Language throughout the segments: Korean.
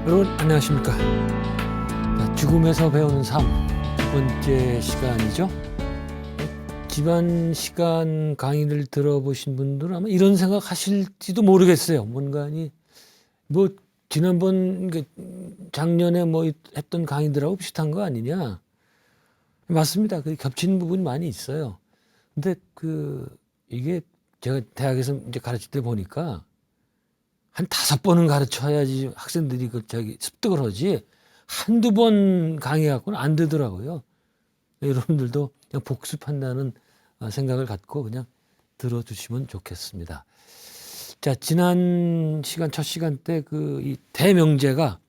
여러분 안녕하십니까. 죽음에서 배우는 삶 두 번째 시간이죠. 지난 시간 강의를 들어보신 분들은 아마 이런 생각 하실지도 모르겠어요. 뭔가니 뭐 지난번 작년에 뭐 했던 강의들하고 비슷한 거 아니냐. 맞습니다. 그 겹치는 부분이 많이 있어요. 근데 이게 제가 대학에서 이제 가르칠 때 보니까 한 5번은 가르쳐야지 학생들이 습득을 하지 한두 번 강의해갖고는 안 되더라고요. 여러분들도 그냥 복습한다는 생각을 갖고 그냥 들어주시면 좋겠습니다. 자, 지난 시간, 첫 시간 때 이 대명제가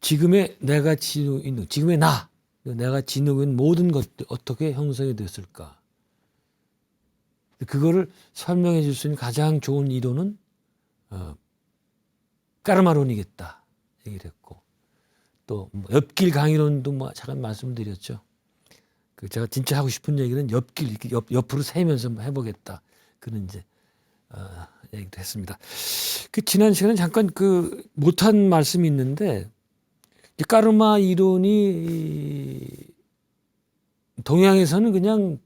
지금의 내가 지니고 있는, 지금의 내가 지니고 있는 모든 것들 어떻게 형성이 됐을까? 그거를 설명해 줄 수 있는 가장 좋은 이론은 까르마론이겠다 얘기를 했고, 또 옆길 강의론도 잠깐 말씀드렸죠. 제가 진짜 하고 싶은 얘기는 옆길 이렇게 옆으로 세면서 해보겠다. 그런 이제 얘기도 했습니다. 지난 시간에 잠깐 못한 말씀이 있는데, 까르마 이론이 동양에서는 그냥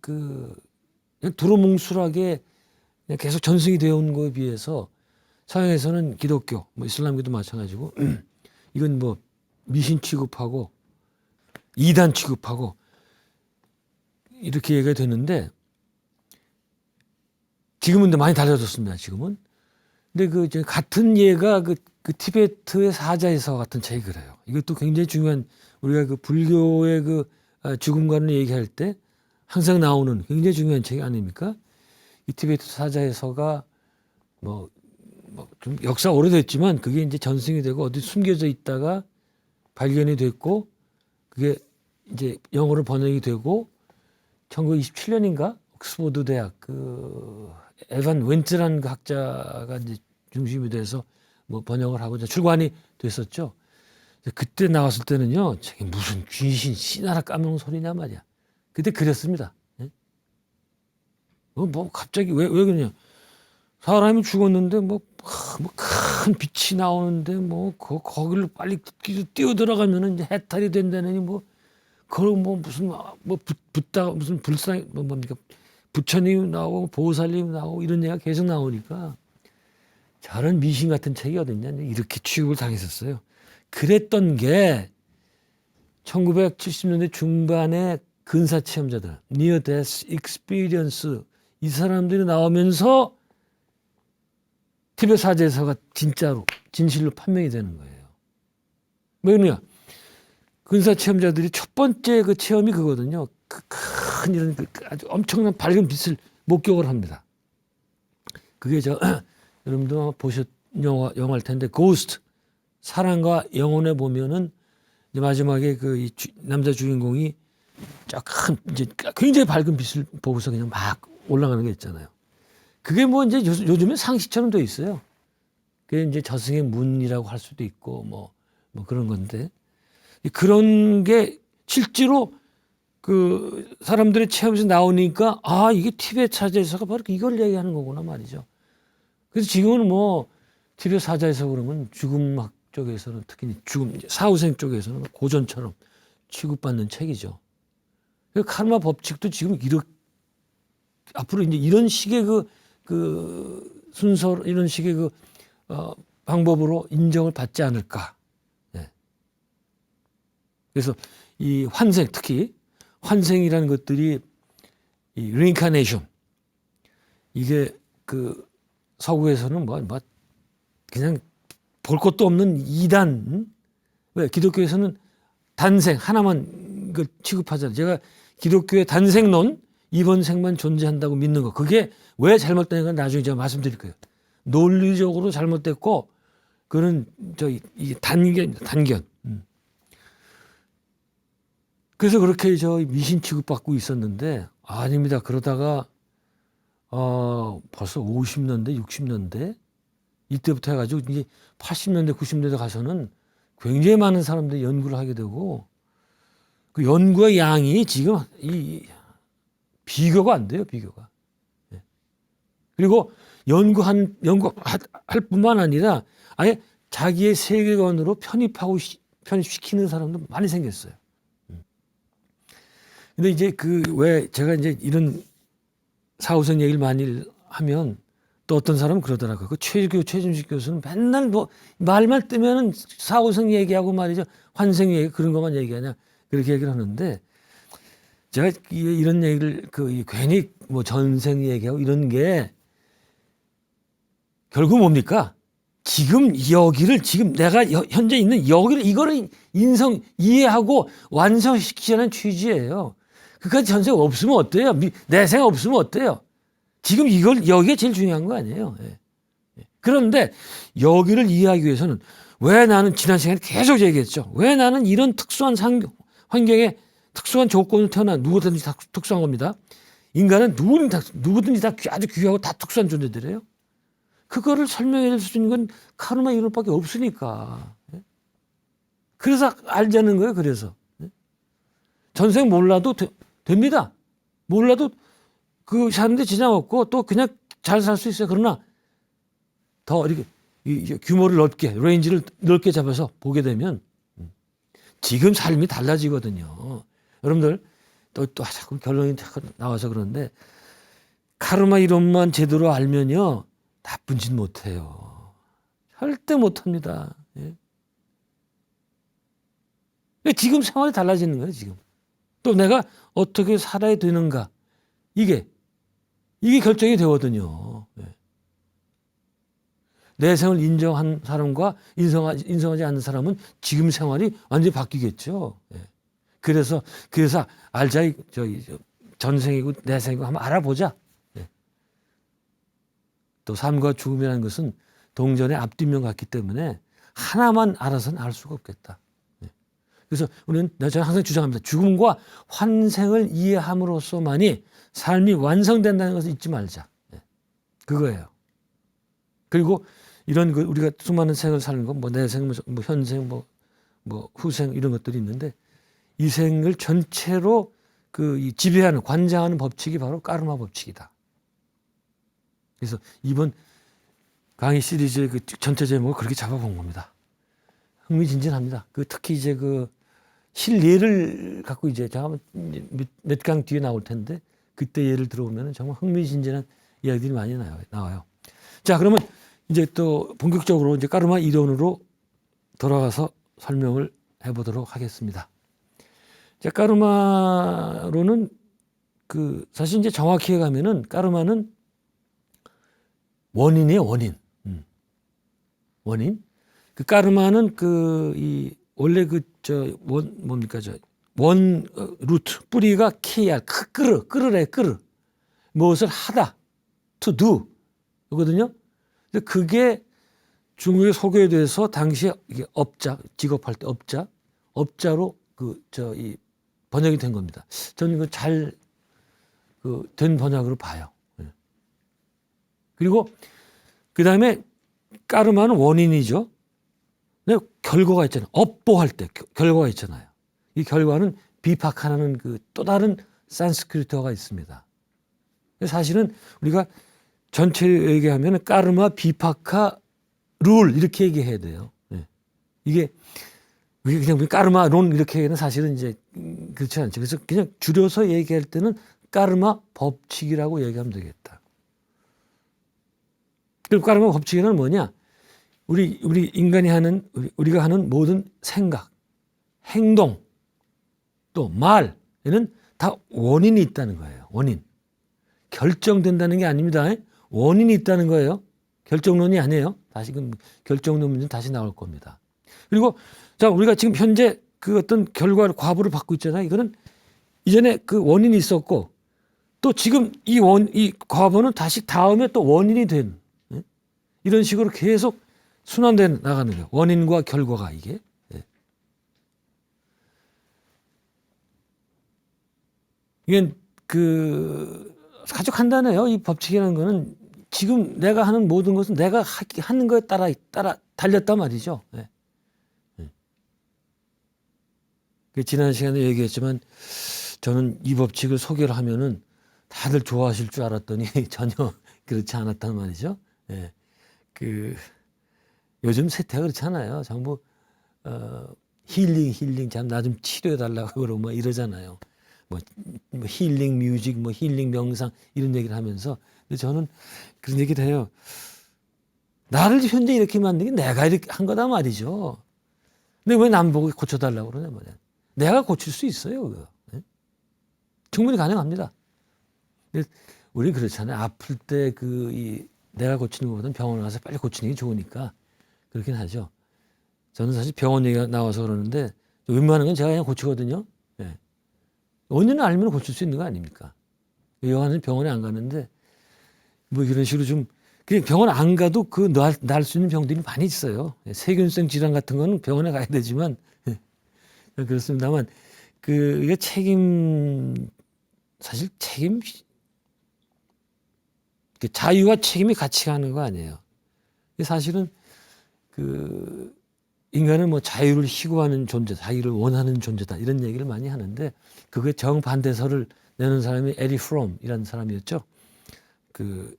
두루뭉술하게 그냥 계속 전승이 되어 온 거에 비해서 서양에서는 기독교, 이슬람교도 마찬가지고 이건 미신 취급하고 이단 취급하고 이렇게 얘기가 되는데, 지금은 많이 달라졌습니다. 지금은. 근데 같은 예가 티베트의 사자에서 같은 책이 그래요. 이것도 굉장히 중요한, 우리가 불교의 죽음과는 얘기할 때 항상 나오는 굉장히 중요한 책이 아닙니까? 이 티베트 사자에서가 좀 역사 오래됐지만 그게 이제 전승이 되고 어디 숨겨져 있다가 발견이 됐고, 그게 이제 영어로 번역이 되고 1927년인가 옥스퍼드 대학 에반 웬츠라는 학자가 이제 중심이 돼서 번역을 하고 출간이 됐었죠. 그때 나왔을 때는요, 저게 무슨 귀신 씨나라 까먹는 소리냐 말이야. 그때 그랬습니다. 갑자기 왜 그러냐? 사람이 죽었는데 큰 빛이 나오는데 거기를 빨리 뛰어 들어가면은 이제 해탈이 된다느니 무슨 붓다가 무슨 불상 뭡니까? 부처님 나오고 보살님 나오고 이런 얘기가 계속 나오니까 저런 미신 같은 책이 어딨냐 이렇게 취급을 당했었어요. 그랬던 게 1970년대 중반에 근사 체험자들, Near Death Experience, 이 사람들이 나오면서 티베트 사자에서가 진짜로 진실로 판명이 되는 거예요. 왜 그러냐? 근사 체험자들이 첫 번째 체험이 그거거든요. 큰 이런 아주 엄청난 밝은 빛을 목격을 합니다. 그게 여러분도 보셨 영화일 텐데, 고스트, 사랑과 영혼에 보면은 이제 마지막에 이 남자 주인공이 큰 이제 굉장히 밝은 빛을 보고서 그냥 막 올라가는 게 있잖아요. 그게 이제 요즘에 상식처럼 돼 있어요. 그게 이제 저승의 문이라고 할 수도 있고 그런 건데, 그런 게 실제로 사람들의 체험에서 나오니까 이게 티베트 사자에서가 바로 이걸 얘기하는 거구나 말이죠. 그래서 지금은 티베트 사자에서 그러면 죽음학 쪽에서는 특히 사후생 쪽에서는 고전처럼 취급받는 책이죠. 카르마 법칙도 지금 앞으로 이제 이런 식의 순서, 이런 식의 방법으로 인정을 받지 않을까. 네. 그래서 이 환생, 특히 환생이라는 것들이 이 reincarnation, 이게 서구에서는 그냥 볼 것도 없는 이단. 왜 기독교에서는 단생 하나만 취급하잖아요. 제가 기독교의 단생론, 이번 생만 존재한다고 믿는 거, 그게 왜 잘못되는가 나중에 제가 말씀드릴 거예요. 논리적으로 잘못됐고, 그거는 이게 단견. 그래서 그렇게 미신 취급받고 있었는데, 아닙니다. 그러다가 벌써 50년대, 60년대 이때부터 해가지고 이제 80년대, 90년대 가서는 굉장히 많은 사람들이 연구를 하게 되고, 그 연구의 양이 지금 비교가 안 돼요, 비교가. 그리고 연구할 뿐만 아니라 아예 자기의 세계관으로 편입시키는 사람도 많이 생겼어요. 근데 이제 왜 제가 이제 이런 사후생 얘기를 많이 하면 또 어떤 사람은 그러더라고요. 최준식 교수는 맨날 뭐 말만 뜨면은 사후생 얘기하고 말이죠. 환생 얘기 그런 것만 얘기하냐. 그렇게 얘기를 하는데 제가 이런 얘기를 괜히 뭐 전생 얘기하고 이런 게 결국 뭡니까? 지금 여기를 지금 내가 현재 있는 여기를 이거를 이해하고 완성시키자는 취지예요. 그까지 전생 없으면 어때요? 내생 없으면 어때요? 지금 여기가 제일 중요한 거 아니에요. 예. 그런데 여기를 이해하기 위해서는 왜 나는 지난 시간에 계속 얘기했죠. 왜 나는 이런 특수한 환경에 특수한 조건으로 태어나 누구든지 다 특수한 겁니다. 인간은 누구든지 다 아주 귀하고 다 특수한 존재들이에요. 그거를 설명해 줄 수 있는 건 카르마 이론밖에 없으니까. 그래서 알자는 거예요. 그래서. 전생 몰라도 됩니다. 몰라도 그 사는데 지장 없고 또 그냥 잘 살 수 있어요. 그러나 더 이렇게 규모를 넓게 레인지를 넓게 잡아서 보게 되면 지금 삶이 달라지거든요. 여러분들 또 자꾸 결론이 나와서 그러는데 카르마 이론만 제대로 알면요 나쁜 짓 못해요. 절대 못합니다. 예. 지금 상황이 달라지는 거예요. 지금 또 내가 어떻게 살아야 되는가 이게 결정이 되거든요. 예. 내 생을 인정한 사람과 인정하지 않는 사람은 지금 생활이 완전히 바뀌겠죠. 예. 그래서 알자 전생이고 내생이고 한번 알아보자. 예. 또 삶과 죽음이라는 것은 동전의 앞뒷면 같기 때문에 하나만 알아서는 알 수가 없겠다. 예. 그래서 저는 항상 주장합니다. 죽음과 환생을 이해함으로써만이 삶이 완성된다는 것을 잊지 말자. 예. 그거예요. 그리고 이런 우리가 수많은 생을 사는 거, 뭐 내생, 뭐 현생, 뭐 후생 이런 것들이 있는데 이 생을 전체로 이 지배하는 관장하는 법칙이 바로 카르마 법칙이다. 그래서 이번 강의 시리즈의 전체 제목을 그렇게 잡아본 겁니다. 흥미진진합니다. 특히 이제 실예를 갖고 이제 제가 몇 강 뒤에 나올 텐데 그때 예를 들어보면 정말 흥미진진한 이야기들이 많이 나와요. 자, 그러면 이제 또 본격적으로 이제 카르마 이론으로 돌아가서 설명을 해보도록 하겠습니다. 자, 카르마로는 사실 이제 정확히 가면은 카르마는 원인이에요, 원인. 원인. 카르마는 원래 원 루트 뿌리가 KR 끄르래. 무엇을 하다 to do 거든요. 그게 중국에 소개돼서 당시에 이게 직업할 때 업자로 번역이 된 겁니다. 저는 이거 잘 된 번역으로 봐요. 그리고 그 다음에 까르마는 원인이죠. 근데 결과가 있잖아요. 업보할 때 결과가 있잖아요. 이 결과는 비파카라는 또 다른 산스크리트어가 있습니다. 사실은 우리가 전체를 얘기하면 까르마, 비파카, 룰 이렇게 얘기해야 돼요. 이게 그냥 까르마론 이렇게 얘기는 사실은 이제 그렇지 않죠. 그래서 그냥 줄여서 얘기할 때는 까르마 법칙이라고 얘기하면 되겠다. 그리고 까르마 법칙이란 뭐냐? 우리 인간이 우리가 하는 모든 생각, 행동, 또 말에는 다 원인이 있다는 거예요. 원인. 결정된다는 게 아닙니다. 원인이 있다는 거예요. 결정론이 아니에요. 다시 결정론 문제는 다시 나올 겁니다. 그리고 자, 우리가 지금 현재 어떤 결과를 과부를 받고 있잖아요. 이거는 이전에 원인이 있었고 또 지금 이 과부는 다시 다음에 또 원인이 된 이런 식으로 계속 순환돼 나가는 거예요. 원인과 결과가 이게. 이게 아주 간단해요. 이 법칙이라는 거는 지금 내가 하는 모든 것은 내가 하는 거에 따라 달렸단 말이죠. 지난 시간에 얘기했지만 저는 이 법칙을 소개를 하면은 다들 좋아하실 줄 알았더니 전혀 그렇지 않았단 말이죠. 요즘 세태가 그렇잖아요. 전부 힐링 나 좀 치료해 달라고 그러고 뭐 이러잖아요. 뭐 힐링 뮤직, 뭐 힐링 명상 이런 얘기를 하면서. 근데 저는 그런 얘기를 해요. 나를 현재 이렇게 만든 게 내가 이렇게 한 거다 말이죠. 근데 왜 남 보고 고쳐달라고 그러냐 말이야. 내가 고칠 수 있어요. 그거. 네? 충분히 가능합니다. 근데 우리 그렇잖아요. 아플 때 내가 고치는 것보다는 병원 가서 빨리 고치는 게 좋으니까 그렇긴 하죠. 저는 사실 병원 얘기가 나와서 그러는데 웬만한 건 제가 그냥 고치거든요. 네. 원인을 알면 고칠 수 있는 거 아닙니까? 여하는 병원에 안 가는데 뭐 이런 식으로 좀 그냥 병원 안 가도 날 수 있는 병들이 많이 있어요. 세균성 질환 같은 거는 병원에 가야 되지만 그렇습니다만 이게 사실 자유와 책임이 같이 가는 거 아니에요. 사실은 인간은 뭐 자유를 희구하는 존재, 자유를 원하는 존재다 이런 얘기를 많이 하는데 그게 정반대설을 내는 사람이 에리 프롬이라는 사람이었죠.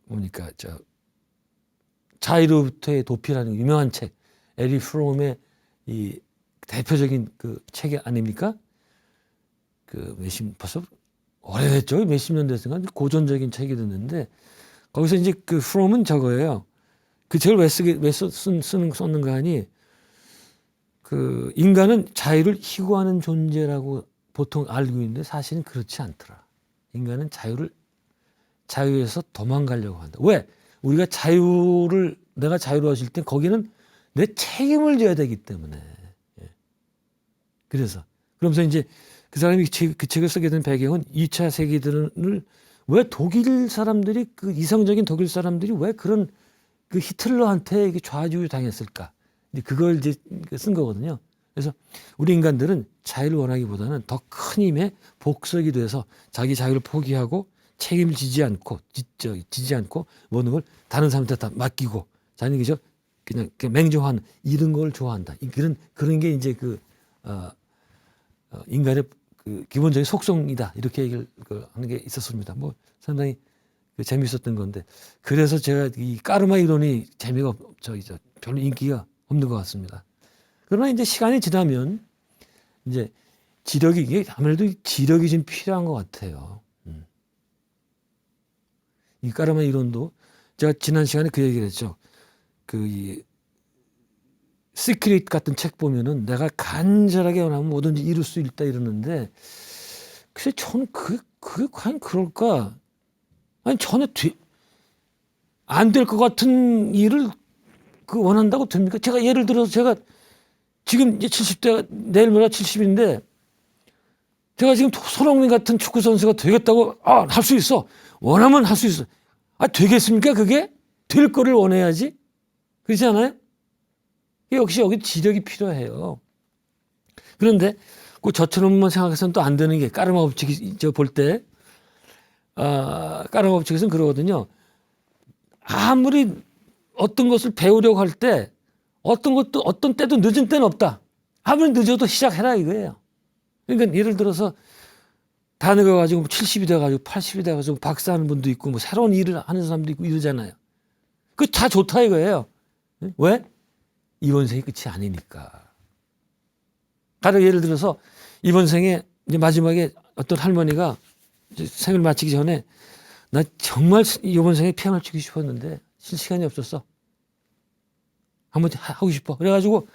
뭡니까 자유로부터의 도피라는 유명한 책, 에리 프롬의 이 대표적인 책 아닙니까? 벌써 오래됐죠. 몇십 년 됐으니까 고전적인 책이 됐는데 거기서 이제 프롬은 저거예요. 그 책을 왜 썼는가 하니 인간은 자유를 희구하는 존재라고 보통 알고 있는데 사실은 그렇지 않더라. 인간은 자유에서 도망가려고 한다. 왜? 우리가 내가 자유로워질 때 거기는 내 책임을 져야 되기 때문에. 예. 그러면서 이제 그 사람이 그 책을 쓰게 된 배경은 2차 세계대전을 왜 독일 사람들이 이성적인 독일 사람들이 왜 그런 히틀러한테 이게 좌지우지 당했을까? 그걸 이제 쓴 거거든요. 그래서 우리 인간들은 자유를 원하기보다는 더 큰 힘의 복속이 돼서 자기 자유를 포기하고 책임을 지지 않고 모든 걸 다른 사람한테 다 맡기고 자기는 그냥 맹종하는 이런 걸 좋아한다. 그런 게 이제 인간의 기본적인 속성이다. 이렇게 얘기를 하는 게 있었습니다. 뭐 상당히 재미있었던 건데 그래서 제가 이 까르마 이론이 별로 인기가 없는 것 같습니다. 그러나 이제 시간이 지나면 이제 이게 아무래도 지력이 좀 필요한 것 같아요. 이 까르마 이론도 제가 지난 시간에 그 얘기를 했죠. 이 시크릿 같은 책 보면은 내가 간절하게 원하면 뭐든지 이룰 수 있다 이러는데 글쎄 저는 그게 과연 그럴까? 아니 전에 안 될 것 같은 일을 원한다고 됩니까? 제가 예를 들어서 제가 지금 이제 70대 내일 모레 70인데 제가 지금 손흥민 같은 축구 선수가 되겠다고 할 수 있어. 원하면 할 수 있어. 되겠습니까? 그게 될 거를 원해야지. 그렇지 않아요? 역시 여기 지력이 필요해요. 그런데 저처럼만 생각해서는 또 안 되는 게 까르마 법칙이 볼 때 까르마 법칙에서는 그러거든요. 아무리 어떤 것을 배우려고 할 때 어떤 때도 늦은 때는 없다. 아무리 늦어도 시작해라 이거예요. 그러니까 예를 들어서 다 늙어가지고 70이 돼가지고 80이 돼가지고 박사하는 분도 있고 뭐 새로운 일을 하는 사람도 있고 이러잖아요. 다 좋다 이거예요. 왜? 이번 생이 끝이 아니니까. 예를 들어서 이번 생에 이제 마지막에 어떤 할머니가 이제 생을 마치기 전에 나 정말 이번 생에 피아노를 치고 싶었는데 칠 시간이 없었어. 한번 하고 싶어. 그래가지고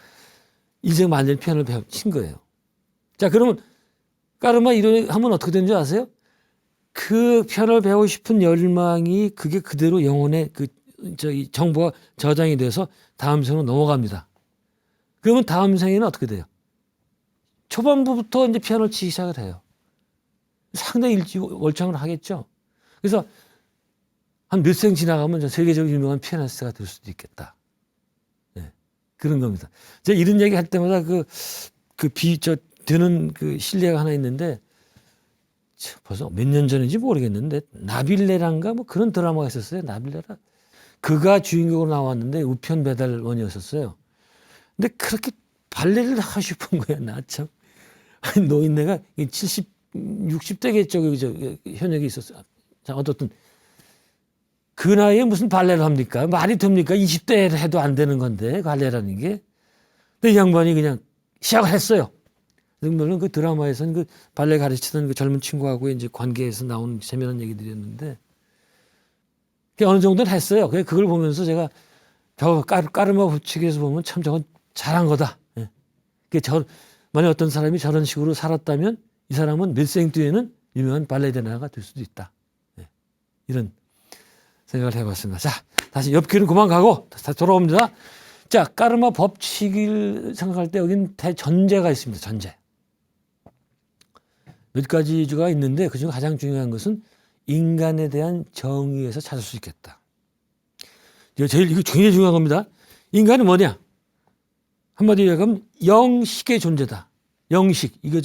인생 만년 피아노를 친 거예요. 자, 그러면 까르마 이론이 하면 어떻게 되는 줄 아세요? 그 피아노를 배우고 싶은 열망이 그게 그대로 영혼의 정보가 저장이 돼서 다음 생으로 넘어갑니다. 그러면 다음 생에는 어떻게 돼요? 초반부부터 이제 피아노를 치기 시작을 해요. 상당히 일지월장을 하겠죠. 그래서 한 몇 생 지나가면 저 세계적으로 유명한 피아니스트가 될 수도 있겠다. 네, 그런 겁니다. 제가 이런 얘기 할 때마다 드는 실례가 하나 있는데 벌써 몇 년 전인지 모르겠는데 나빌레란가 뭐 그런 드라마가 있었어요. 나빌레라. 그가 주인공으로 나왔는데 우편 배달원이었었어요. 근데 그렇게 발레를 하고 싶은 거야, 나 참. 아니, 노인네가 70, 60대겠죠. 현역이 있었어요. 자, 어떻든 그 나이에 무슨 발레를 합니까? 말이 됩니까? 20대 해도 안 되는 건데 발레라는 게. 근데 이 양반이 그냥 시작을 했어요. 물론 그 드라마에서는 그 발레 가르치던 그 젊은 친구하고 이제 관계에서 나온 재미난 얘기들이었는데 어느 정도는 했어요. 그걸 보면서 제가 저 까르마 법칙에서 보면 참 저건 잘한 거다. 예. 만약 어떤 사람이 저런 식으로 살았다면 이 사람은 몇 생 뒤에는 유명한 발레리나가 될 수도 있다. 예. 이런 생각을 해봤습니다. 자, 다시 옆길은 그만 가고 다시 돌아옵니다. 자, 까르마 법칙을 생각할 때 여기는 대전제가 있습니다. 전제. 몇 가지가 있는데 그중 가장 중요한 것은 인간에 대한 정의에서 찾을 수 있겠다. 이거 굉장히 중요한 겁니다. 인간은 뭐냐? 한마디로 얘기하면 영식의 존재다. 영식. 이거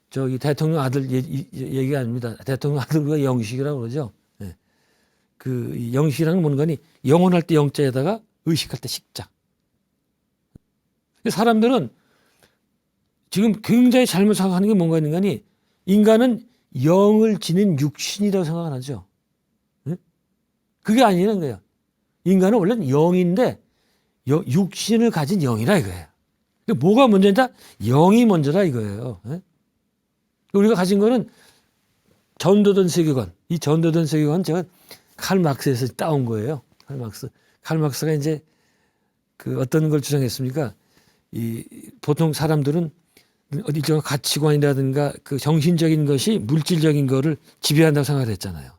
저기 대통령 아들 얘기 아닙니다. 대통령 아들 우리가 영식이라고 그러죠. 네. 그 영식이라는 뭔가니 영혼할 때 영자에다가 의식할 때 식자. 사람들은 지금 굉장히 잘못 생각하는 게 뭔가 있는가니 인간은 영을 지닌 육신이라고 생각을 하죠. 네? 그게 아니라는 거예요. 인간은 원래는 영인데 육신을 가진 영이라 이거예요. 뭐가 먼저다? 영이 먼저라 이거예요. 네? 우리가 가진 거는 전도된 세계관. 이 전도된 세계관 제가 칼 막스에서 따온 거예요. 칼 막스가 이제 그 어떤 걸 주장했습니까? 보통 사람들은 일종의 가치관이라든가 그 정신적인 것이 물질적인 거를 지배한다고 생각을 했잖아요.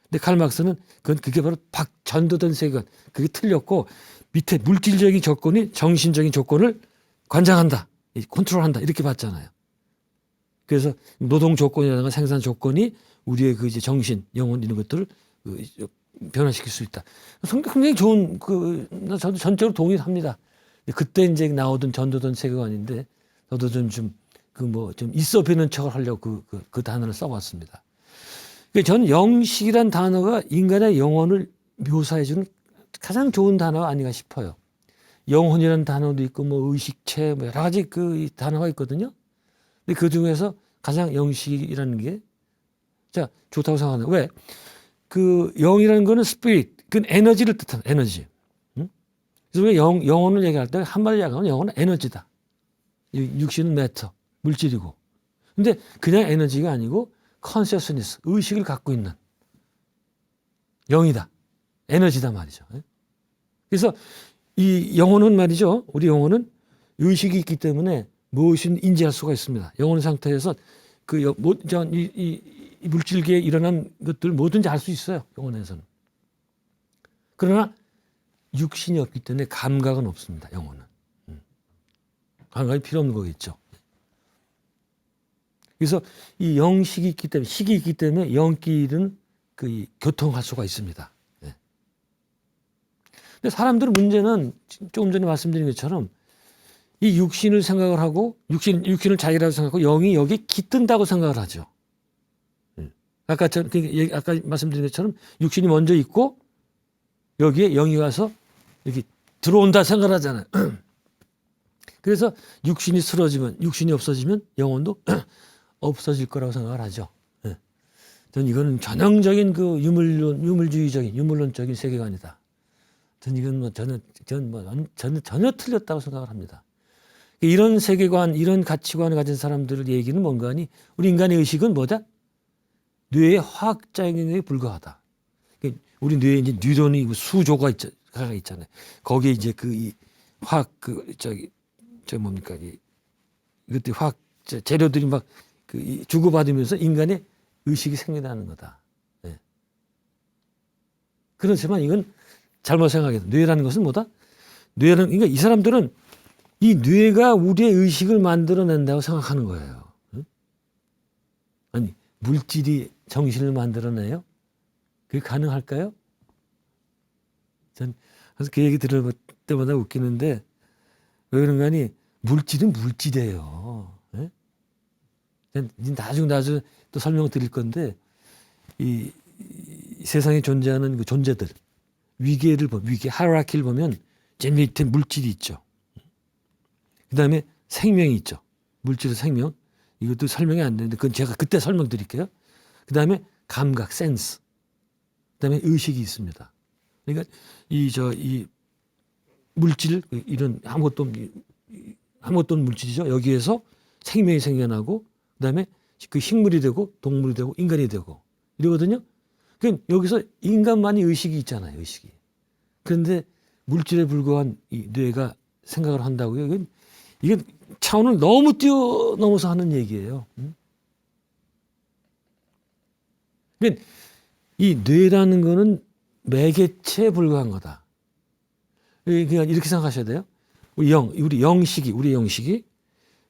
근데 칼 막스는 그게 바로 전도된 세계관. 그게 틀렸고 밑에 물질적인 조건이 정신적인 조건을 관장한다. 컨트롤한다. 이렇게 봤잖아요. 그래서 노동 조건이라든가 생산 조건이 우리의 그 이제 정신, 영혼 이런 것들을 변화시킬 수 있다. 굉장히 좋은 저도 전적으로 동의합니다. 그때 이제 나오던 전도된 세계관인데 저도 좀 있어 보이는 척을 하려고 그 단어를 써봤습니다. 저는 영식이란 단어가 인간의 영혼을 묘사해주는 가장 좋은 단어가 아닌가 싶어요. 영혼이라는 단어도 있고 의식체 여러 가지 이 단어가 있거든요. 근데 그 중에서 가장 영식이라는 게 좋다고 생각하는 왜? 그 영이라는 거는 스피릿, 그 에너지를 뜻하는 에너지. 응? 그래서 우리가 영혼을 얘기할 때 한마디로 얘기하면 영혼은 에너지다. 육신은 매터, 물질이고. 근데 그냥 에너지가 아니고 consciousness, 의식을 갖고 있는 영이다. 에너지다 말이죠. 그래서 이 영혼은 말이죠. 우리 영혼은 의식이 있기 때문에 무엇이든 인지할 수가 있습니다. 영혼 상태에서 이 물질계에 일어난 것들 뭐든지 알 수 있어요. 영혼에서는. 그러나 육신이 없기 때문에 감각은 없습니다. 영혼은. 감각이 필요 없는 거겠죠. 그래서 이 영식이 있기 때문에 식이 있기 때문에 영끼리는 교통할 수가 있습니다. 네. 근데 사람들의 문제는 조금 전에 말씀드린 것처럼 이 육신을 생각을 하고 육신을 자기라고 생각하고 영이 여기 깃든다고 생각을 하죠. 아까 말씀드린 것처럼 육신이 먼저 있고 여기에 영이 와서 이렇게 들어온다 생각을 하잖아요. 그래서 육신이 쓰러지면 육신이 없어지면 영혼도 없어질 거라고 생각을 하죠. 저는 이거는 전형적인 유물주의적인 유물론적인 세계관이다. 저는 전혀 틀렸다고 생각을 합니다. 이런 세계관, 이런 가치관을 가진 사람들의 얘기는 뭔가 하니 우리 인간의 의식은 뭐다? 뇌의 화학적인 게 불과하다. 우리 뇌에 이제 뉴런이 수조가 있잖아요. 거기에 이제 화학 뭡니까 이것들 화학 재료들이 막 주고받으면서 인간의 의식이 생겨나는 거다. 네. 그렇지만 이건 잘못 생각해요. 뇌라는 것은 뭐다? 그러니까 이 사람들은 이 뇌가 우리의 의식을 만들어낸다고 생각하는 거예요. 응? 아니 물질이 정신을 만들어내요? 그게 가능할까요? 전 그래서 그 얘기 들을 때마다 웃기는데 왜 그런가 하니 물질은 물질이에요. 네? 나중에 또 설명드릴 건데 이 세상에 존재하는 그 존재들 위계 하이라키를 보면 제일 밑에 물질이 있죠. 그 다음에 생명이 있죠. 물질의 생명. 이것도 설명이 안 되는데 그건 제가 그때 설명드릴게요. 그 다음에 감각, 센스. 그다음에 의식이 있습니다. 그러니까 이 물질 이런 아무것도 없는 물질이죠. 여기에서 생명이 생겨나고 그다음에 그 식물이 되고 동물이 되고 인간이 되고 이러거든요. 그러니까 여기서 인간만이 의식이 있잖아요. 의식이. 그런데 물질에 불과한 이 뇌가 생각을 한다고요. 이게 차원을 너무 뛰어넘어서 하는 얘기예요. 그러니까 이 뇌라는 거는 매개체에 불과한 거다. 그냥 이렇게 생각하셔야 돼요. 우리 영식이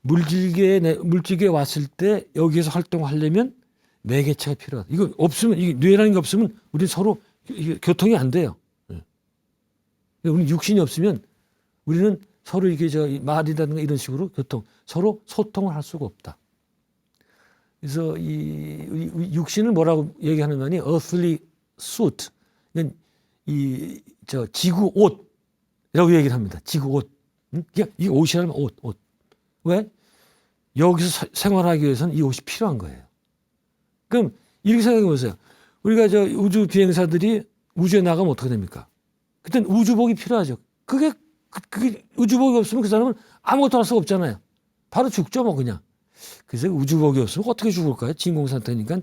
물질계에 왔을 때 여기에서 활동하려면 매개체가 필요하다. 이거 없으면, 이게 뇌라는 게 없으면 우리 서로 교통이 안 돼요. 우리 육신이 없으면 우리는 서로 이게 말이라든가 이런 식으로 서로 소통을 할 수가 없다. 그래서 이 육신을 뭐라고 얘기하는 거니? earthly suit. 지구 옷이라고 얘기를 합니다. 지구 옷. 이 옷이라면 옷. 왜? 여기서 생활하기 위해서는 이 옷이 필요한 거예요. 그럼 이렇게 생각해 보세요. 우리가 우주 비행사들이 우주에 나가면 어떻게 됩니까? 그땐 우주복이 필요하죠. 그게 우주복이 없으면 그 사람은 아무것도 할 수가 없잖아요. 바로 죽죠, 뭐 그냥. 그래서 우주복이 없으면 어떻게 죽을까요? 진공 상태니까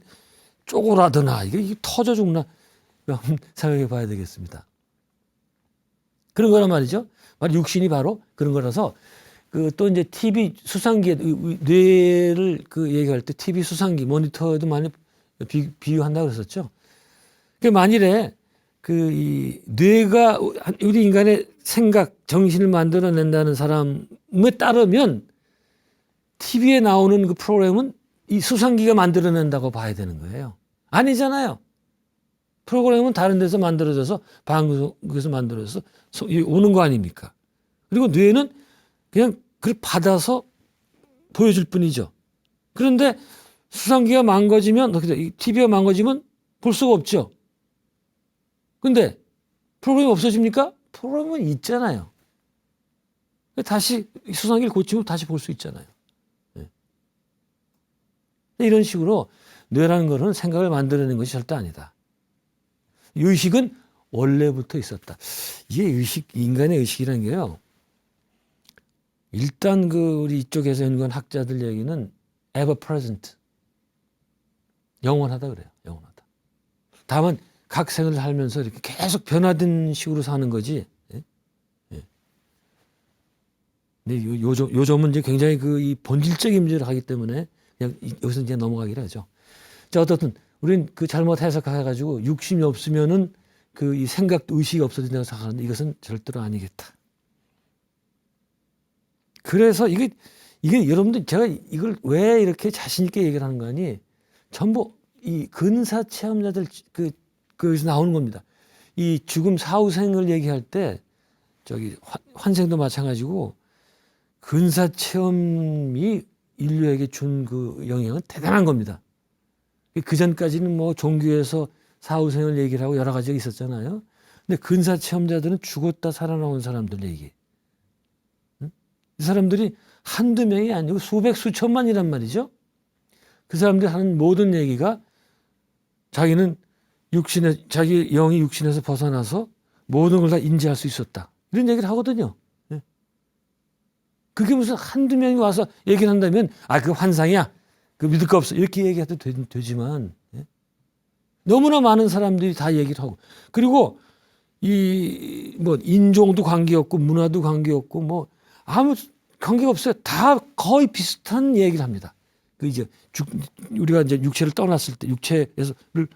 쪼그라드나 이게 터져 죽나 한번 생각해 봐야 되겠습니다. 그런 거란 말이죠. 바로 육신이 바로 그런 거라서 또 이제 TV 수상기에 뇌를 얘기할 때 TV 수상기 모니터에도 많이 비유한다고 그랬었죠. 만일에 이 뇌가 우리 인간의 생각, 정신을 만들어낸다는 사람에 따르면 TV에 나오는 그 프로그램은 이 수상기가 만들어낸다고 봐야 되는 거예요. 아니잖아요. 프로그램은 다른 데서 만들어져서 방송국에서 만들어져서 오는 거 아닙니까? 그리고 뇌는 그냥 그걸 받아서 보여줄 뿐이죠. 그런데 수상기가 망가지면, TV가 망가지면 볼 수가 없죠. 근데 프로그램이 없어집니까? 프로그램은 있잖아요. 다시 수상기를 고치면 다시 볼 수 있잖아요. 이런 식으로 뇌라는 것은 생각을 만들어내는 것이 절대 아니다. 의식은 원래부터 있었다. 이게 인간의 의식이라는 게요. 일단 우리 이쪽에서 연구한 학자들 얘기는 ever present. 영원하다 그래요. 영원하다. 다만 각 생을 살면서 이렇게 계속 변화된 식으로 사는 거지. 근데 요즘은 이제 굉장히 이 본질적인 문제를 하기 때문에 그냥 여기서 이제 넘어가기로 하죠. 자, 어떻든 우리는 잘못 해석해가지고 육신이 없으면은 이 생각, 의식이 없어진다고 생각하는데 이것은 절대로 아니겠다. 그래서 이게 여러분들 제가 이걸 왜 이렇게 자신 있게 얘기를 하는 거 아니? 전부 이 근사 체험자들 거기서 나오는 겁니다. 이 죽음 사후생을 얘기할 때 환생도 마찬가지고 근사 체험이 인류에게 준 영향은 대단한 겁니다. 그 전까지는 뭐 종교에서 사후생을 얘기를 하고 여러 가지가 있었잖아요. 근데 근사 체험자들은 죽었다 살아나온 사람들 얘기. 이 사람들이 한두 명이 아니고 수백 수천만이란 말이죠. 그 사람들이 하는 모든 얘기가 자기 영이 육신에서 벗어나서 모든 걸 다 인지할 수 있었다. 이런 얘기를 하거든요. 그게 무슨 한두 명이 와서 얘기를 한다면 그거 환상이야. 그거 믿을 거 없어. 이렇게 얘기해도 되지만 너무나 많은 사람들이 다 얘기를 하고 그리고 인종도 관계없고 문화도 관계없고 아무 관계가 없어요. 다 거의 비슷한 얘기를 합니다. 우리가 이제 육체를 떠났을 때 육체에서를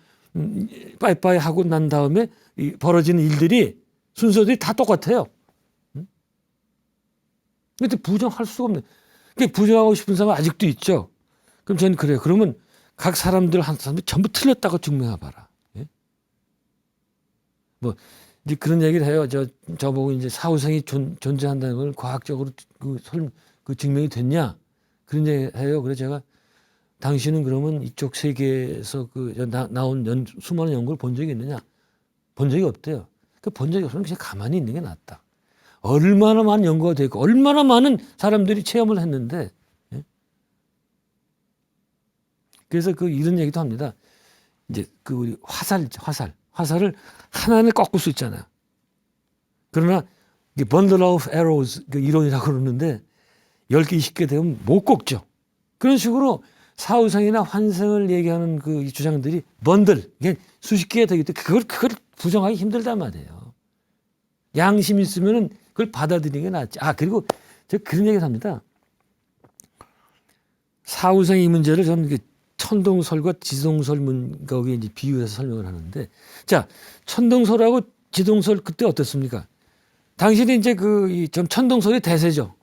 빠이빠이 하고 난 다음에 벌어지는 일들이 순서들이 다 똑같아요. 근데 부정할 수가 없네. 부정하고 싶은 사람은 아직도 있죠. 그럼 저는 그래요. 그러면 각 사람들 한 사람이 전부 틀렸다고 증명해봐라. 예? 이제 그런 얘기를 해요. 저보고 이제 사후생이 존재한다는 걸 과학적으로 증명이 됐냐? 그런 얘기 해요. 그래서 제가 당신은 그러면 이쪽 세계에서 나온 수많은 연구를 본 적이 있느냐? 본 적이 없대요. 본 적이 없으면 그냥 가만히 있는 게 낫다. 얼마나 많은 연구가 되고 얼마나 많은 사람들이 체험을 했는데 그래서 이런 얘기도 합니다. 이제 우리 화살 화살을 하나는 꺾을 수 있잖아요. 그러나 이게 bundle of arrows 그 이론이라고 그러는데 10개, 20개 되면 못 꺾죠. 그런 식으로 사후생이나 환생을 얘기하는 그 주장들이 번들, 이게 수십 개가 되기 때문에 그걸 부정하기 힘들단 말이에요. 양심 있으면은 그걸 받아들이는 게 낫지. 그리고 제가 그런 얘기를 합니다. 사후생 이 문제를 저는 천동설과 지동설 거기에 이제 비유해서 설명을 하는데, 자, 천동설하고 지동설 그때 어떻습니까? 당신이 이제 좀 천동설이 대세죠.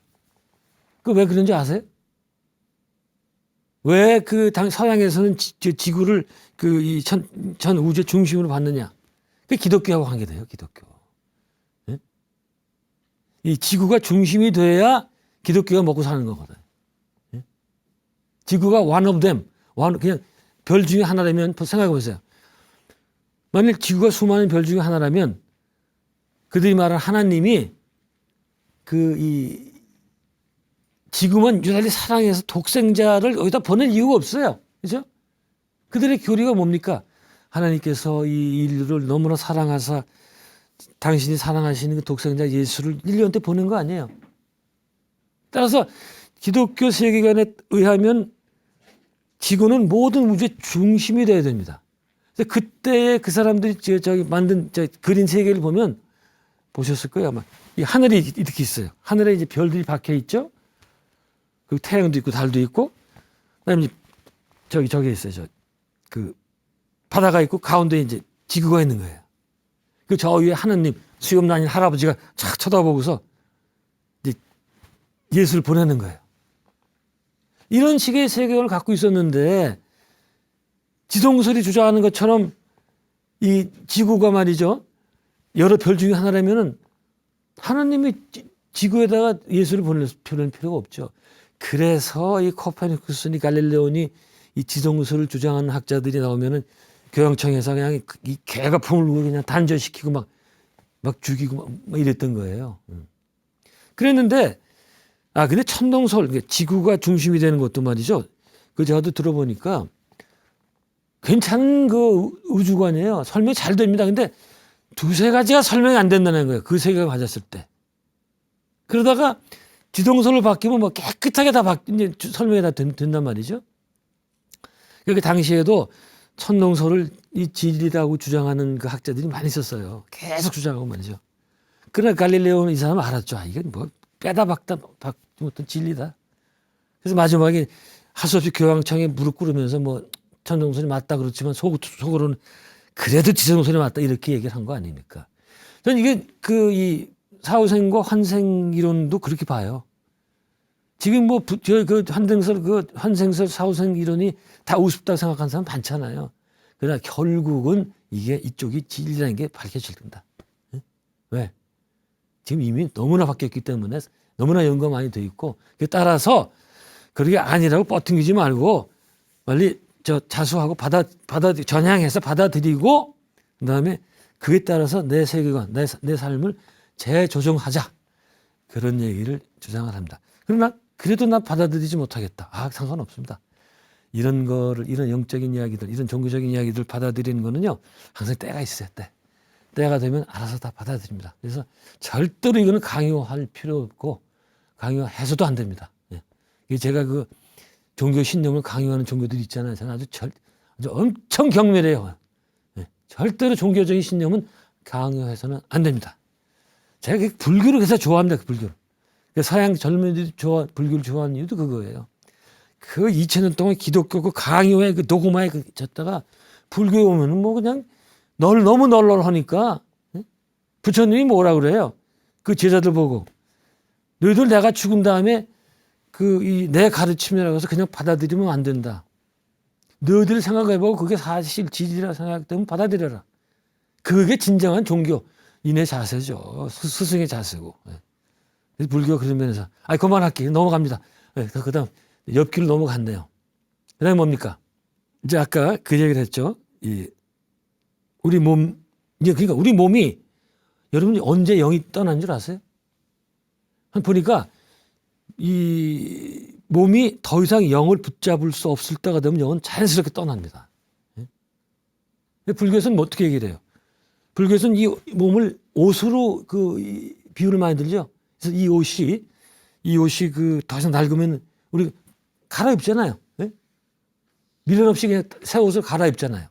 그 왜 그런지 아세요? 왜 서양에서는 지구를 전 우주의 중심으로 봤느냐? 그 기독교하고 관계돼요, 기독교. 네? 이 지구가 중심이 돼야 기독교가 먹고 사는 거거든. 네? 지구가 one of them, 그냥 별 중에 하나라면 생각해 보세요. 만일 지구가 수많은 별 중에 하나라면 그들이 말하는 하나님이 이 지구만 유달리 사랑해서 독생자를 여기다 보낼 이유가 없어요. 그죠? 그들의 교리가 뭡니까? 하나님께서 이 인류를 너무나 사랑하사 당신이 사랑하시는 그 독생자 예수를 인류한테 보낸 거 아니에요. 따라서 기독교 세계관에 의하면 지구는 모든 우주의 중심이 되어야 됩니다. 그때의 그 사람들이 만든 그린 세계를 보면 보셨을 거예요. 아마 이 하늘이 이렇게 있어요. 하늘에 이제 별들이 박혀 있죠. 그 태양도 있고 달도 있고, 그다음에 저기 있어요. 바다가 있고 가운데 이제 지구가 있는 거예요. 저 위에 하느님 수염 나는 할아버지가 착 쳐다보고서 이제 예수를 보내는 거예요. 이런 식의 세계관을 갖고 있었는데 지동설이 주장하는 것처럼 이 지구가 말이죠. 여러 별 중에 하나라면은 하나님이 지구에다가 예수를 보낼 필요가 없죠. 그래서 이 코페르니쿠스니 갈릴레오니 이 지동설을 주장하는 학자들이 나오면은 교양청에서 그냥 이 개가품을 누고 그냥 단절시키고 막 죽이고 막 이랬던 거예요. 그랬는데 근데 천동설, 지구가 중심이 되는 것도 말이죠. 저도 들어보니까 괜찮은 우주관이에요. 설명이 잘 됩니다. 근데 두세 가지가 설명이 안 된다는 거예요. 그 세계가 가졌을 때. 그러다가 지동설로 바뀌면 깨끗하게 이제 설명이 다 된단 말이죠. 그렇게 당시에도 천동설을 이 진리라고 주장하는 그 학자들이 많이 있었어요. 계속 주장하고 말이죠. 그러나 갈릴레오는 이 사람은 알았죠. 이건 빼다 박다 못한 진리다. 그래서 마지막에 할 수 없이 교황청에 무릎 꿇으면서 천동설이 맞다 그렇지만 속으로는 그래도 지동설이 맞다 이렇게 얘기를 한 거 아닙니까? 저는 이게 이 사후생과 환생 이론도 그렇게 봐요. 지금 환생설 사후생 이론이 다 우습다고 생각하는 사람 많잖아요. 그러나 결국은 이쪽이 진리라는 게 밝혀진다. 왜? 지금 이미 너무나 바뀌었기 때문에 너무나 연구가 많이 돼 있고, 따라서 그게 아니라고 뻗팅기지 말고 빨리 자수하고 전향해서 받아들이고, 그다음에 그에 따라서 내 세계관, 내 삶을 재조정하자. 그런 얘기를 주장을 합니다. 그러나 그래도 나 받아들이지 못하겠다. 상관없습니다. 이런 영적인 이야기들, 이런 종교적인 이야기들 받아들이는 거는요, 항상 때가 있어요, 때. 때가 되면 알아서 다 받아들입니다. 그래서 절대로 이거는 강요할 필요 없고, 강요해서도 안 됩니다. 제가 종교 신념을 강요하는 종교들이 있잖아요. 저는 아주 엄청 경멸해요. 절대로 종교적인 신념은 강요해서는 안 됩니다. 제가 불교를 그래서 좋아합니다. 불교를. 서양 젊은이들이 불교를 좋아하는 이유도 그거예요. 2000년 동안 기독교 강요에 도구마에 졌다가 불교에 오면은 그냥 너무 널널하니까 부처님이 뭐라 그래요? 그 제자들 보고 너희들 내가 죽은 다음에 내 가르침이라고 해서 그냥 받아들이면 안 된다. 너희들 생각해보고 그게 사실 진리라 생각되면 받아들여라. 그게 진정한 종교인의 자세죠. 스승의 자세고. 불교가 그런 면에서 그만할게. 넘어갑니다. 그다음 옆길로 넘어갔네요. 그다음에 뭡니까? 이제 아까 그 얘기를 했죠. 우리 몸이 여러분이 언제 영이 떠난 줄 아세요? 보니까 이 몸이 더 이상 영을 붙잡을 수 없을 때가 되면 영은 자연스럽게 떠납니다. 불교에서는 어떻게 얘기를 해요? 불교에서는 이 몸을 옷으로 비유를 많이 들죠. 그래서 이 옷이 더 이상 낡으면 우리 갈아입잖아요. 네? 미련 없이 그냥 새 옷을 갈아입잖아요.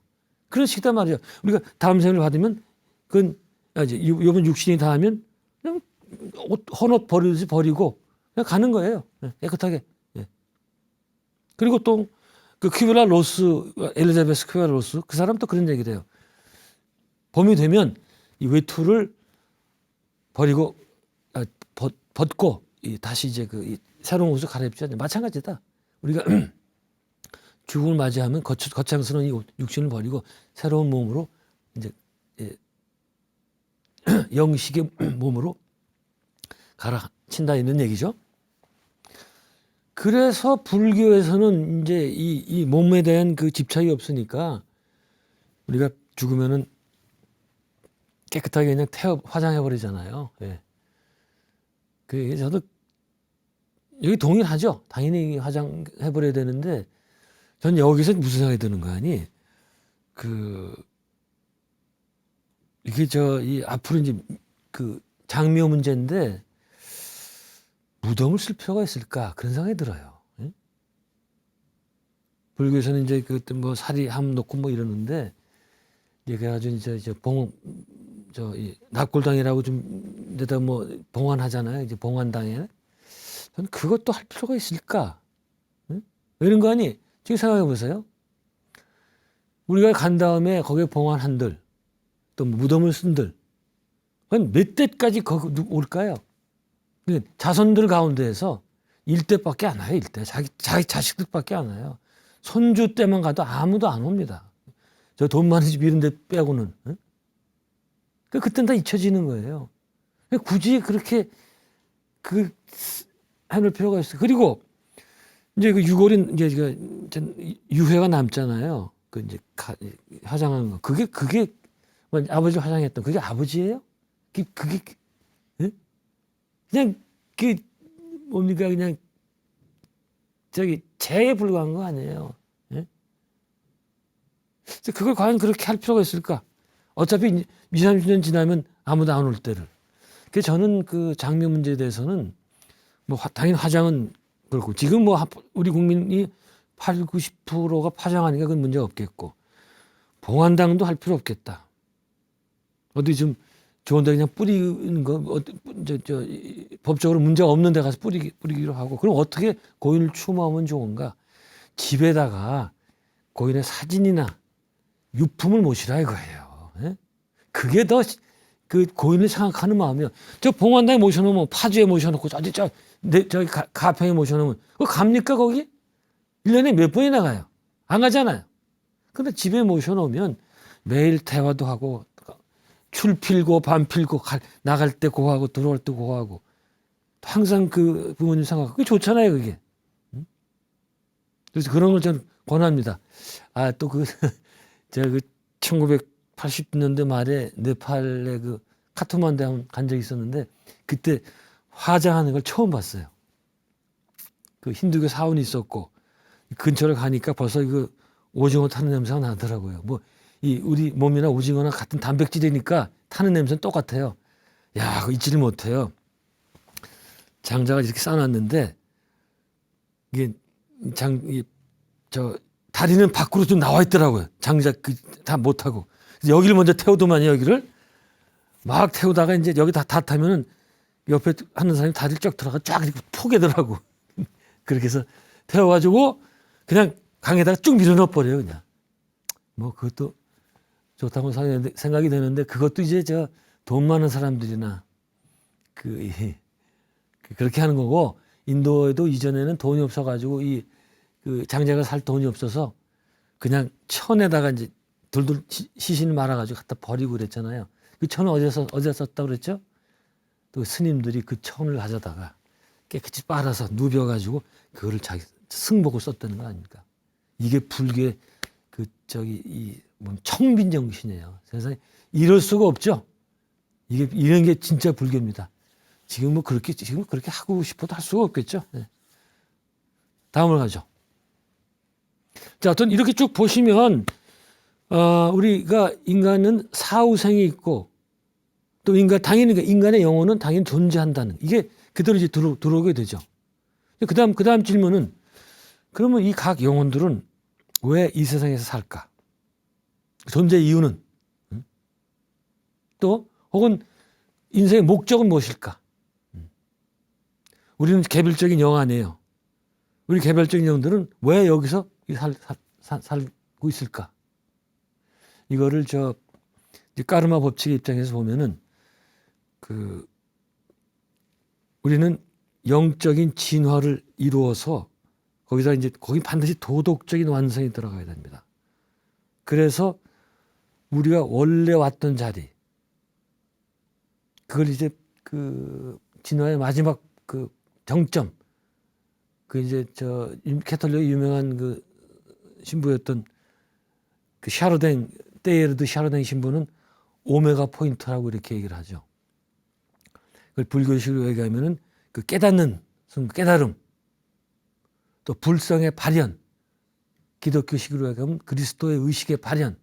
그런 식이단 말이죠. 우리가 다음 생을 받으면 그건 이제 이번 육신이 다하면 그냥 헌옷 버리듯이 버리고 그냥 가는 거예요. 깨끗하게. 예. 그리고 또 그 퀴블라 로스, 엘리자베스 퀴블라 로스 그 사람도 그런 얘기를 해요. 봄이 되면 이 외투를 버리고 벗고 다시 이제 이 새로운 옷을 갈아입잖아요. 마찬가지다. 우리가 죽음을 맞이하면 거창스러운 이 육신을 버리고 새로운 몸으로 이제 영식의 몸으로 갈아친다 이런 얘기죠. 그래서 불교에서는 이제 이 몸에 대한 그 집착이 없으니까 우리가 죽으면은 깨끗하게 그냥 화장해 버리잖아요. 예. 그 저도 여기 동일하죠. 당연히 화장해 버려야 되는데 전 여기서 무슨 생각이 드는 거 아니? 이게 이 앞으로 이제 장묘 문제인데 무덤을 쓸 필요가 있을까 그런 생각이 들어요. 응? 불교에서는 이제 그때 뭐 사리 함 놓고 뭐 이러는데 이제 그래가지고 이제 이 납골당이라고 좀 데다 뭐 봉안하잖아요. 이제 봉안당에 저는 그것도 할 필요가 있을까? 응? 왜 이런 거 아니? 지금 생각해 보세요. 우리가 간 다음에 거기에 봉안한들 또 무덤을 쓴들 몇 대까지 거기 올까요? 자손들 가운데에서 1대밖에 안 와요. 1대. 자기 자식들밖에 안 와요. 손주 때만 가도 아무도 안 옵니다. 저 돈 많은 집 이런 데 빼고는. 응? 그때는 다 잊혀지는 거예요. 굳이 그렇게 해놓을 필요가 있어요. 그리고 이제 유골인 이제 유회가 남잖아요. 이제 화장한 거. 그게 뭐 아버지 화장했던 그게 아버지예요? 그게 그냥 뭡니까 그냥 재에 불과한 거 아니에요. 예? 그걸 과연 그렇게 할 필요가 있을까? 어차피 20-30년 지나면 아무도 안 올 때를. 그래서 저는 장묘 문제에 대해서는 뭐 당연히 화장은 그렇고 지금 뭐 우리 국민이 80-90%가 화장하니까 그건 문제가 없겠고 봉안당도 할 필요 없겠다. 어디 좀 좋은 데 그냥 뿌리는 거 법적으로 문제가 없는 데 가서 뿌리기로 하고 그럼 어떻게 고인을 추모하면 좋은가? 집에다가 고인의 사진이나 유품을 모시라 이거예요. 예? 그게 더 고인을 생각하는 마음이요. 저 봉안당에 모셔놓으면 파주에 모셔놓고 저기 가평에 모셔놓으면 그거 갑니까 거기? 1년에 몇 번이나 가요? 안 가잖아요. 근데 집에 모셔놓으면 매일 대화도 하고 출 필고 밤 필고 나갈 때 고하고 들어올 때 고하고 항상 부모님 생각하고 그게 좋잖아요 그게. 그래서 그런 걸 저는 권합니다. 또 제가 1980년대 말에 네팔에 카트만두에 간 적이 있었는데 그때 화장하는 걸 처음 봤어요. 힌두교 사원이 있었고 근처를 가니까 벌써 오징어 타는 냄새가 나더라고요. 우리 몸이나 오징어나 같은 단백질이니까 타는 냄새는 똑같아요. 야, 그거 잊지를 못해요. 장자가 이렇게 싸놨는데 이게 다리는 밖으로 좀 나와 있더라고요. 장자 다 못하고 여기를 먼저 태우더만요. 여기를 막 태우다가 이제 여기 다 타면은 옆에 하는 사람이 다리를 쫙 들어가 쫙 이렇게 포개더라고. 그렇게 해서 태워가지고 그냥 강에다가 쭉 밀어넣어 버려요. 그냥 뭐 그것도 좋다고 생각이 되는데 그것도 이제 돈 많은 사람들이나 그렇게 하는 거고 인도에도 이전에는 돈이 없어가지고 장자가 살 돈이 없어서 그냥 천에다가 이제 둘둘 시신을 말아가지고 갖다 버리고 그랬잖아요. 그 천은 어디서 썼다고 그랬죠? 또 스님들이 그 천을 가져다가 깨끗이 빨아서 누벼가지고 그거를 자기 승복을 썼다는 거 아닙니까? 이게 불교의 청빈 정신이에요. 세상에 이럴 수가 없죠. 이런 게 진짜 불교입니다. 지금 그렇게 하고 싶어도 할 수가 없겠죠. 네. 다음으로 가죠. 자, 어떤 이렇게 쭉 보시면 우리가 인간은 사후생이 있고 또 당연히 인간의 영혼은 당연히 존재한다는 이게 그대로 이제 들어오게 되죠. 그다음 질문은 그러면 이 각 영혼들은 왜 이 세상에서 살까? 존재 이유는? 또 혹은 인생의 목적은 무엇일까? 우리는 개별적인 영 아니에요. 우리 개별적인 영들은 왜 여기서 살고 있을까? 이거를 까르마 법칙의 입장에서 보면은 우리는 영적인 진화를 이루어서 거기 반드시 도덕적인 완성이 들어가야 됩니다. 그래서 우리가 원래 왔던 자리, 그걸 이제 진화의 마지막 정점, 캐톨릭의 유명한 신부였던 샤르댕, 테일르드 샤르댕 신부는 오메가 포인트라고 이렇게 얘기를 하죠. 그걸 불교식으로 얘기하면은 깨닫는 깨달음, 또 불성의 발현, 기독교식으로 얘기하면 그리스도의 의식의 발현.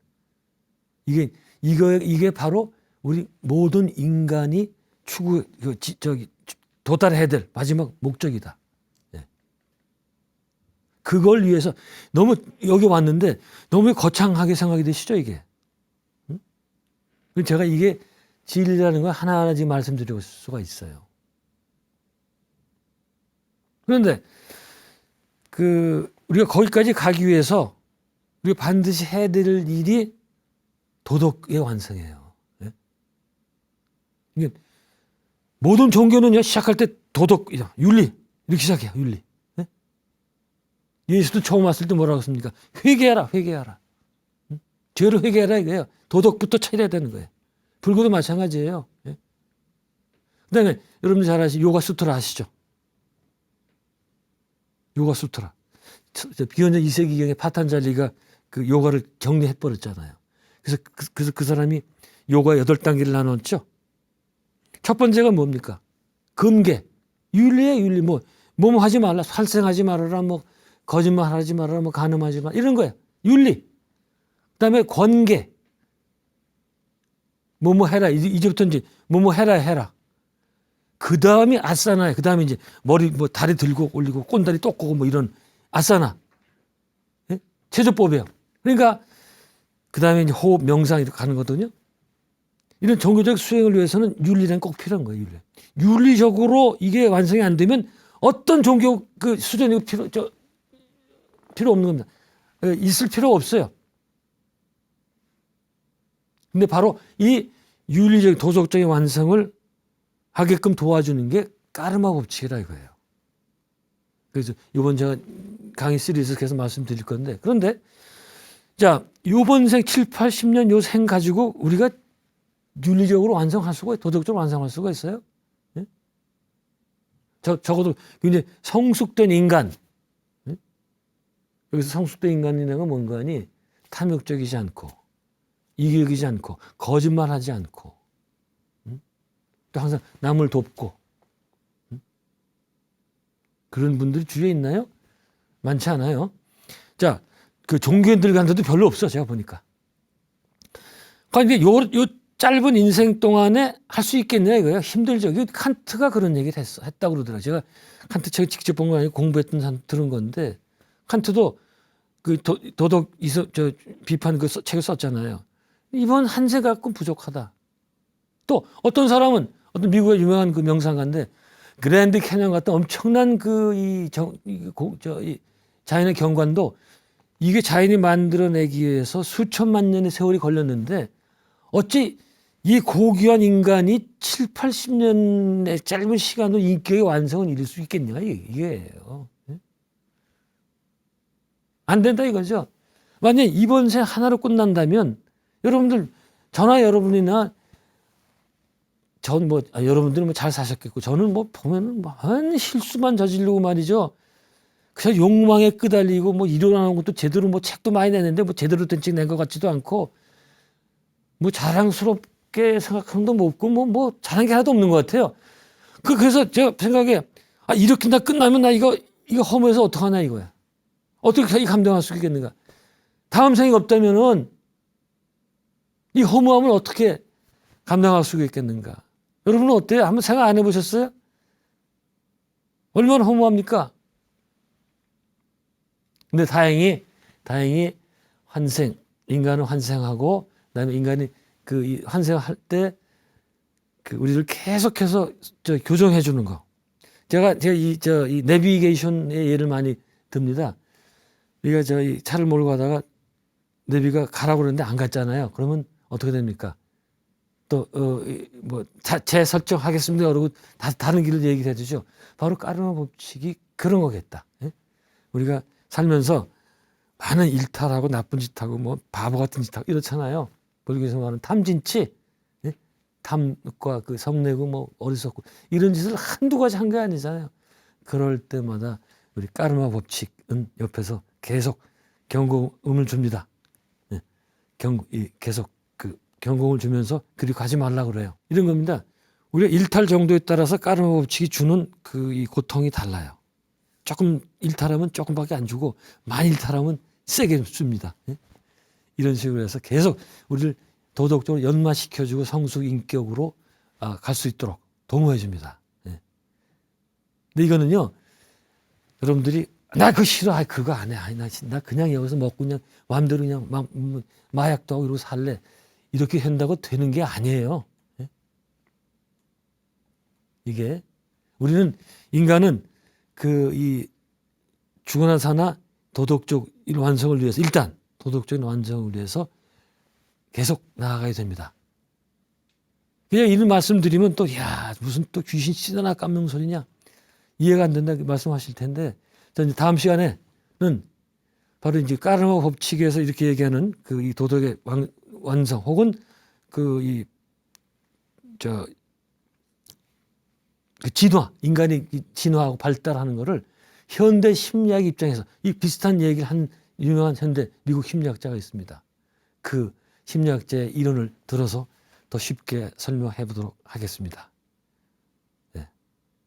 이게 바로 우리 모든 인간이 도달해야 될 마지막 목적이다. 네. 그걸 위해서 너무 여기 왔는데 너무 거창하게 생각이 되시죠, 이게? 응? 제가 이게 진리라는 걸 하나하나 지금 말씀드릴 수가 있어요. 그런데 우리가 거기까지 가기 위해서 우리가 반드시 해야 될 일이 도덕의 완성이에요. 네? 이게 모든 종교는요, 시작할 때 도덕, 윤리 이렇게 시작해요. 윤리. 네? 예수도 처음 왔을 때 뭐라고 했습니까? 회개하라. 응? 죄를 회개하라 이거예요. 도덕부터 차려야 되는 거예요. 불교도 마찬가지예요. 네? 그다음에 여러분들 잘 아시죠? 요가 수트라 아시죠? 요가 수트라. 기원전 2세기경에 파탄잘리가 요가를 정리해버렸잖아요. 그래서 그 사람이 요가 8단계를 나눴죠. 첫 번째가 뭡니까? 금계. 윤리예요, 윤리. 뭐 하지 말라. 살생하지 말아라. 거짓말 하지 말아라. 간음하지 말아라. 이런 거예요. 윤리. 그 다음에 권계. 해라. 이제부터 이제 해라. 그 다음이 아사나예요. 그 다음에 이제 머리 다리 들고 올리고 꼰다리 똑 꼬고 이런 아사나. 예? 체조법이에요. 그러니까 그 다음에 이제 호흡, 명상 이렇게 가는 거거든요. 이런 종교적 수행을 위해서는 윤리는 꼭 필요한 거예요. 윤리적으로 이게 완성이 안 되면 어떤 종교 수준이 필요 없는 겁니다. 있을 필요가 없어요. 근데 바로 이 윤리적, 도덕적인 완성을 하게끔 도와주는 게 까르마 법칙이라 이거예요. 그래서 이번 제가 강의 시리즈에서 계속 말씀드릴 건데, 그런데 자, 요번 생 7, 80년 요 생 가지고 우리가 윤리적으로 완성할 수가, 도덕적으로 완성할 수가 있어요? 예? 적어도 굉장히 성숙된 인간. 예? 여기서 성숙된 인간이라는 건 뭔가 하니 탐욕적이지 않고, 이기적이지 않고, 거짓말하지 않고, 또 항상 남을 돕고. 그런 분들이 주위에 있나요? 많지 않아요. 자, 종교인들 간데도 별로 없어, 제가 보니까. 그러니까 요 짧은 인생 동안에 할 수 있겠냐 이거예요. 힘들죠. 칸트가 그런 얘기를 했다고 그러더라고요. 제가 칸트 책을 직접 본 거 아니고 공부했던 사람 들은 건데, 칸트도 도덕 비판 책을 썼잖아요. 이번 한 세 갖고 부족하다. 또 어떤 사람은 어떤 미국의 유명한 명상가인데, 그랜드 캐년 같은 엄청난 자연의 경관도 이게 자연이 만들어내기 위해서 수천만 년의 세월이 걸렸는데, 어찌 이 고귀한 인간이 7, 80년의 짧은 시간으로 인격의 완성을 이룰 수 있겠냐, 이게요. 안 된다 이거죠. 만약에 이번 생 하나로 끝난다면, 여러분들, 저나 여러분이나 여러분들은 잘 사셨겠고, 저는 보면은 한 실수만 저지르고 말이죠. 그냥 욕망에 끄달리고 일어나는 것도 제대로 책도 많이 내는데 제대로 된 책 낸 것 같지도 않고, 자랑스럽게 생각한 것도 없고, 잘한 게 하나도 없는 것 같아요. 그래서 제가 생각에, 이렇게 나 끝나면 나 이거 허무해서 어떡하나 이거야. 어떻게 감당할 수 있겠는가. 다음 생이 없다면은 이 허무함을 어떻게 감당할 수가 있겠는가? 여러분은 어때요? 한번 생각 안 해보셨어요? 얼마나 허무합니까? 근데 다행히 인간은 환생하고, 그다음에 인간이 이 환생할 때 우리를 계속해서 교정해 주는 거. 제가 이 내비게이션의 예를 많이 듭니다. 우리가 이 차를 몰고 가다가 내비가 가라고 그러는데 안 갔잖아요. 그러면 어떻게 됩니까? 또 재설정하겠습니다. 그러고 다른 길을 얘기해 주죠. 바로 까르마 법칙이 그런 거겠다. 예? 우리가 살면서 많은 일탈하고 나쁜 짓하고 뭐 바보 같은 짓하고 이렇잖아요. 불교에서 말하는 탐진치, 예? 탐과 성내고 뭐 어리석고 이런 짓을 한두 가지 한 게 아니잖아요. 그럴 때마다 우리 까르마 법칙은 옆에서 계속 경고음을 줍니다. 예? 계속 경고를 주면서 그리 가지 말라고 그래요. 이런 겁니다. 우리가 일탈 정도에 따라서 까르마 법칙이 주는 이 고통이 달라요. 조금 일탈하면 조금밖에 안 주고 많이 일탈하면 세게 줍니다. 예? 이런 식으로 해서 계속 우리를 도덕적으로 연마시켜주고 성숙 인격으로 갈 수 있도록 도모해 줍니다. 예. 근데 이거는요, 여러분들이 나 그거 싫어, 그거 안 해, 나 그냥 여기서 먹고 그냥 마음대로 그냥 마약도 하고 이러고 살래, 이렇게 한다고 되는 게 아니에요. 예? 이게 우리는 인간은 이 죽어나 사나 도덕적 완성을 위해서, 일단 도덕적인 완성을 위해서 계속 나아가야 됩니다. 그냥 이런 말씀드리면 또 무슨 또 귀신 씻어나 깜명 소리냐, 이해가 안 된다 말씀하실 텐데, 저는 다음 시간에는 바로 이제 까르마 법칙에서 이렇게 얘기하는 이 도덕의 완성, 혹은 진화, 인간이 진화하고 발달하는 거를 현대 심리학 입장에서 이 비슷한 얘기를 한 유명한 현대 미국 심리학자가 있습니다. 그 심리학자의 이론을 들어서 더 쉽게 설명해 보도록 하겠습니다. 네.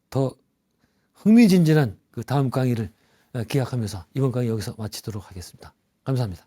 더 흥미진진한 다음 강의를 기약하면서 이번 강의 여기서 마치도록 하겠습니다. 감사합니다.